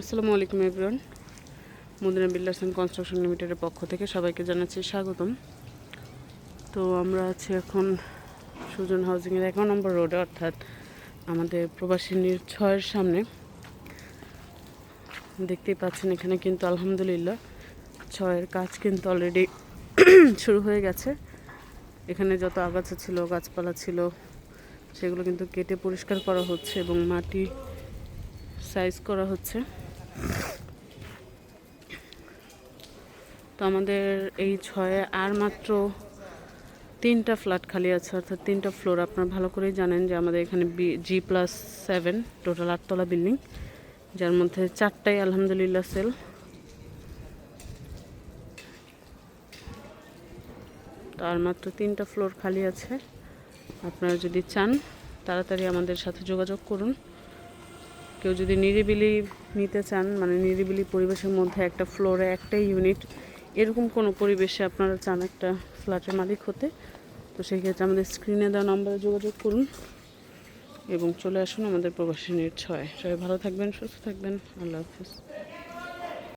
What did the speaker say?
আসসালামু আলাইকুম everyone. Madina builders and construction লিমিটেডের পক্ষ থেকে সবাইকে জানাচ্ছি স্বাগতম। তো আমরা আছি এখন সুজন হাউজিংয়ের ১ নম্বর রোডে, অর্থাৎ আমাদের প্রবাসিনীর ৬-এর সামনে। দেখতেই পাচ্ছেন এখানে কিন্তু আলহামদুলিল্লাহ ৬-এর কাজ কিন্তু অলরেডি শুরু হয়ে গেছে। এখানে যত আগাছা ছিল, গাছপালা ছিল, সেগুলো কিন্তু কেটে পরিষ্কার করা হচ্ছে এবং মাটি সাইজ করা হচ্ছে। তো আমাদের এই ৬-এ আর মাত্র 3টা ফ্ল্যাট খালি আছে, অর্থাৎ 3টা ফ্লোর। আপনারা ভালো করেই জানেন যে আমাদের এখানে G+7 টোটাল 8তলা বিল্ডিং, যার মধ্যে 4টাই আলহামদুলিল্লাহ সেল। তো আর মাত্র 3টা ফ্লোর খালি আছে। আপনারা যদি চান তাড়াতাড়ি আমাদের সাথে যোগাযোগ করুন। কেউ যদি নিরিবিলি নিতে চান, মানে নিরিবিলি পরিবেশের মধ্যে একটা ফ্লোরে একটাই ইউনিট, এরকম কোনো পরিবেশে আপনারা চান একটা ফ্ল্যাটের মালিক হতে, তো সেই ক্ষেত্রে আমাদের স্ক্রিনে দেওয়া নম্বরে যোগাযোগ করুন এবং চলে আসুন আমাদের প্রবাসিনীর ৬। সবাই ভালো থাকবেন, সুস্থ থাকবেন। আল্লাহ হাফিজ।